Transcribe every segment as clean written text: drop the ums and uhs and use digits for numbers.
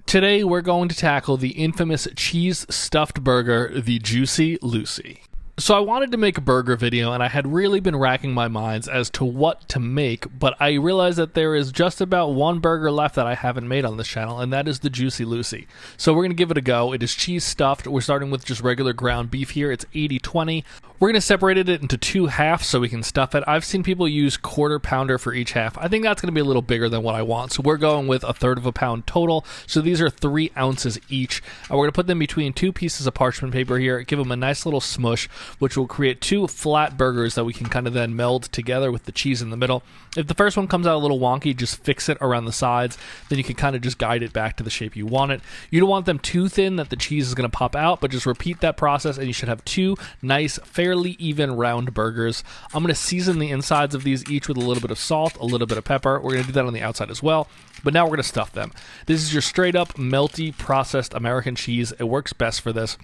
Today we're going to tackle the infamous cheese stuffed burger, the Juicy Lucy. So I wanted to make a burger video and I had really been racking my minds as to what to make, but I realized that there is just about one burger left that I haven't made on this channel, and that is the Juicy Lucy. So we're going to give it a go. It is cheese stuffed. We're starting with just regular ground beef here. It's 80-20. We're going to separate it into two halves so we can stuff it. I've seen people use quarter pounder for each half. I think that's going to be a little bigger than what I want. So we're going with 1/3 pound total. So these are 3 ounces each. And we're going to put them between 2 pieces of parchment paper here, give them a nice little smush, which will create 2 flat burgers that we can kind of then meld together with the cheese in the middle. If the first one comes out a little wonky, just fix it around the sides. Then you can kind of just guide it back to the shape you want it. You don't want them too thin that the cheese is going to pop out, but just repeat that process and you should have 2 nice, fairly even round burgers. I'm going to season the insides of these each with a little bit of salt, a little bit of pepper. We're going to do that on the outside as well. But now we're going to stuff them. This is your straight up melty processed American cheese. It works best for this.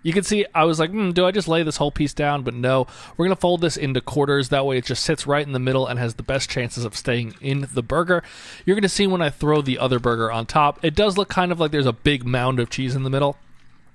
You can see I was like, do I just lay this whole piece down? But no, we're going to fold this into quarters. That way it just sits right in the middle and has the best chances of staying in the burger. You're going to see when I throw the other burger on top, it does look kind of like there's a big mound of cheese in the middle.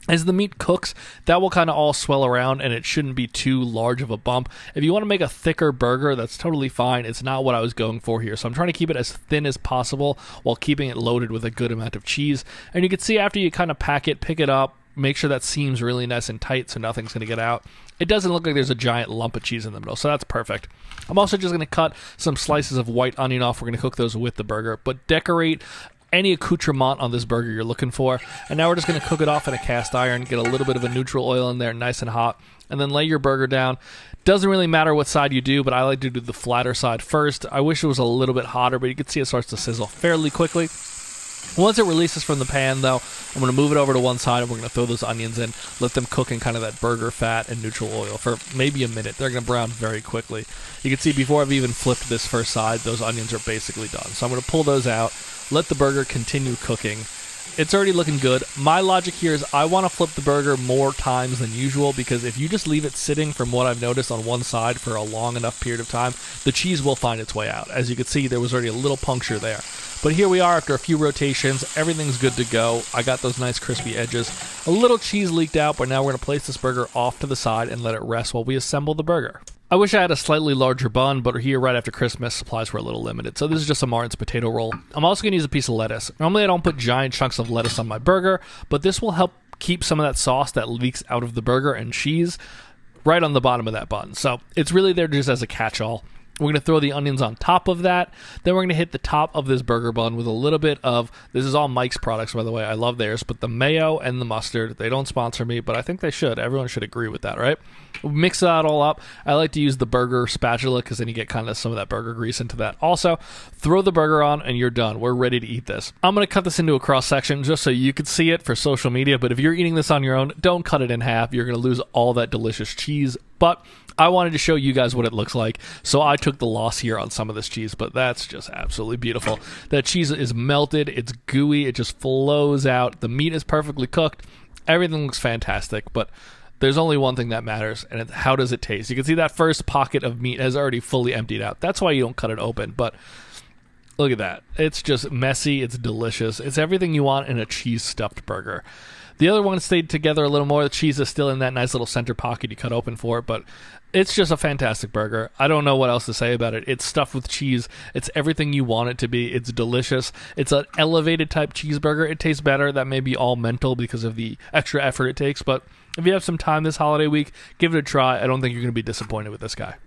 As the meat cooks, that will kind of all swell around and it shouldn't be too large of a bump. If you want to make a thicker burger, that's totally fine. It's not what I was going for here. So I'm trying to keep it as thin as possible while keeping it loaded with a good amount of cheese. And you can see after you kind of pack it, pick it up, make sure that seam's really nice and tight so nothing's going to get out. It doesn't look like there's a giant lump of cheese in the middle, so that's perfect. I'm also just going to cut some slices of white onion off. We're going to cook those with the burger, but decorate any accoutrement on this burger you're looking for. And now we're just going to cook it off in a cast iron, get a little bit of a neutral oil in there, nice and hot, and then lay your burger down. Doesn't really matter what side you do, but I like to do the flatter side first. I wish it was a little bit hotter, but you can see it starts to sizzle fairly quickly. Once it releases from the pan, though, I'm going to move it over to one side and we're going to throw those onions in, let them cook in kind of that burger fat and neutral oil for maybe a minute. They're going to brown very quickly. You can see before I've even flipped this first side, those onions are basically done. So I'm going to pull those out, let the burger continue cooking. It's already looking good. My logic here is I want to flip the burger more times than usual because if you just leave it sitting, from what I've noticed, on one side for a long enough period of time, the cheese will find its way out. As you can see, there was already a little puncture there. But here we are after a few rotations. Everything's good to go. I got those nice crispy edges. A little cheese leaked out, but now we're going to place this burger off to the side and let it rest while we assemble the burger. I wish I had a slightly larger bun, but here right after Christmas, supplies were a little limited. So this is just a Martin's potato roll. I'm also going to use a piece of lettuce. Normally I don't put giant chunks of lettuce on my burger, but this will help keep some of that sauce that leaks out of the burger and cheese right on the bottom of that bun. So it's really there just as a catch-all. We're going to throw the onions on top of that. Then we're going to hit the top of this burger bun with a little bit of, this is all Mike's products, by the way. I love theirs, but the mayo and the mustard, they don't sponsor me, but I think they should. Everyone should agree with that, right? Mix that all up. I like to use the burger spatula because then you get kind of some of that burger grease into that. Also, throw the burger on and you're done. We're ready to eat this. I'm going to cut this into a cross section just so you could see it for social media, but if you're eating this on your own, don't cut it in half. You're going to lose all that delicious cheese, but I wanted to show you guys what it looks like, so I took the loss here on some of this cheese, but that's just absolutely beautiful. That cheese is melted, it's gooey, it just flows out. The meat is perfectly cooked. Everything looks fantastic, but there's only one thing that matters, and it's how does it taste? You can see that first pocket of meat has already fully emptied out. That's why you don't cut it open, but look at that. It's just messy, it's delicious. It's everything you want in a cheese-stuffed burger. The other one stayed together a little more. The cheese is still in that nice little center pocket you cut open for it, but it's just a fantastic burger. I don't know what else to say about it. It's stuffed with cheese. It's everything you want it to be. It's delicious. It's an elevated type cheeseburger. It tastes better. That may be all mental because of the extra effort it takes, but if you have some time this holiday week, give it a try. I don't think you're going to be disappointed with this guy.